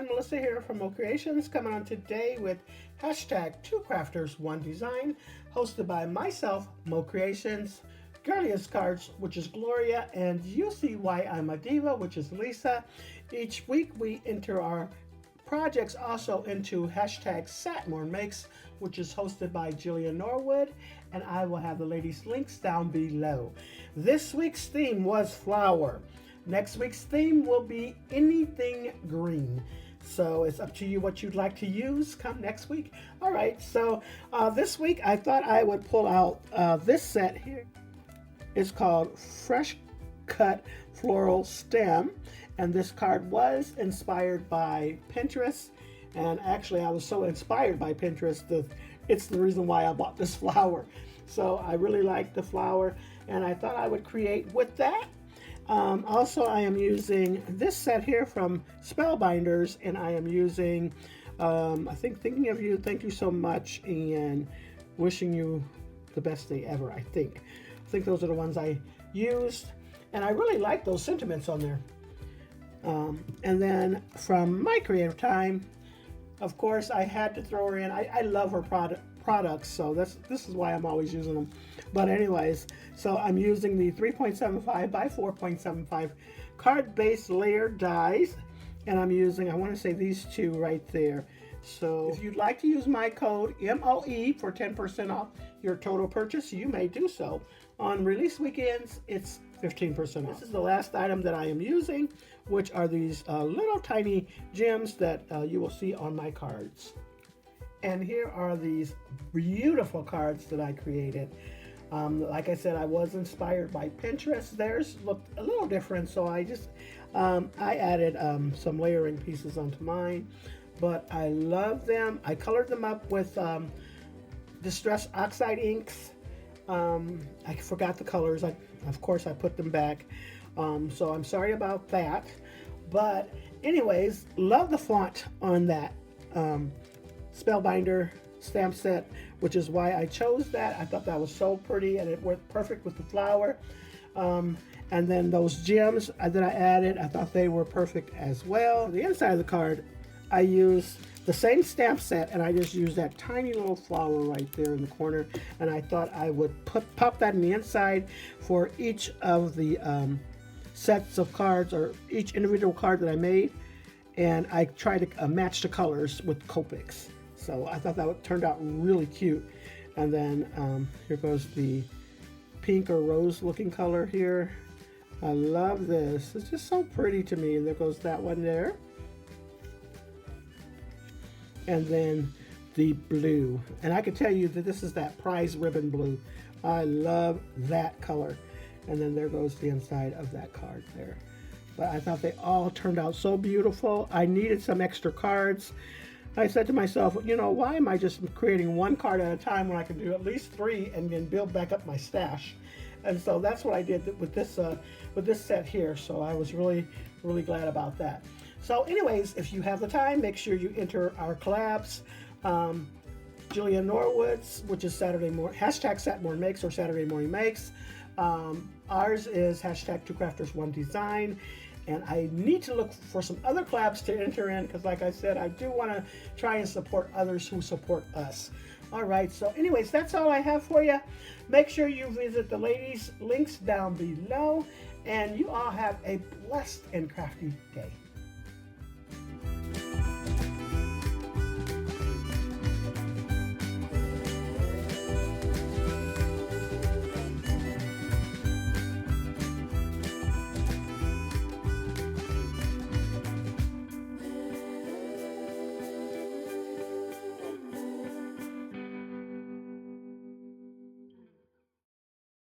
everyone, Melissa here from Mo Creations, coming on today with hashtag 2crafters1design, hosted by myself, Mo Creations, Girliest Cards, which is Gloria, and You See Why I'm a Diva, which is Lisa. Each week we enter our projects also into hashtag Satmore which is hosted by Norwood, and I will have the ladies' links down below. This week's theme was flower. Next week's theme will be anything green. So it's up to you what you'd like to use come next week. All right, so this week I thought I would pull out this set here. It's called Fresh Cut Floral Stem. And this card was inspired by Pinterest. And actually I was so inspired by Pinterest that it's the reason why I bought this flower. So I really like the flower and I thought I would create with that. Also, I am using this set here from Spellbinders, and I am using, I think, Thinking of You, Thank You So Much, and Wishing You the Best Day Ever, I think those are the ones I used, and I really like those sentiments on there. And then from my creative time, of course, I had to throw her in. I love her products, so this is why I'm always using them. But anyways, so I'm using the 3.75 by 4.75 card-based layer dies, and I'm using, I want to say these two right there. So if you'd like to use my code MOE for 10% off your total purchase, you may do so. On release weekends, it's 15% off. This is the last item that I am using, which are these little tiny gems that you will see on my cards. And here are these beautiful cards that I created. Like I said, I was inspired by Pinterest. Theirs looked a little different, so I just I added some layering pieces onto mine. But I love them. I colored them up with Distress Oxide inks. I forgot the colors. Of course, I put them back. So I'm sorry about that. But anyways, love the font on that Spellbinder stamp set, which is why I chose that. I thought that was so pretty and it worked perfect with the flower. And then those gems that I added, I thought they were perfect as well. The inside of the card, I used the same stamp set and I just used that tiny little flower right there in the corner, and I thought I would pop that in the inside for each of the sets of cards, or each individual card that I made, and I tried to match the colors with Copics. So I thought that turned out really cute. And then here goes the pink or rose looking color here. I love this. It's just so pretty to me. And there goes that one there. And then the blue. And I can tell you that this is that prize ribbon blue. I love that color. And then there goes the inside of that card there. But I thought they all turned out so beautiful. I needed some extra cards. I said to myself, you know, why am I just creating one card at a time when I can do at least 3 and then build back up my stash? And so that's what I did with this set here. So I was really, really glad about that. So anyways, if you have the time, make sure you enter our collabs. Julia Norwood's, which is Saturday morning, hashtag Satmore Makes or Saturday Morning Makes. Ours is hashtag 2crafters1design. And I need to look for some other collabs to enter in because, like I said, I do want to try and support others who support us. All right, so anyways, that's all I have for you. Make sure you visit the ladies' links down below, and you all have a blessed and crafty day.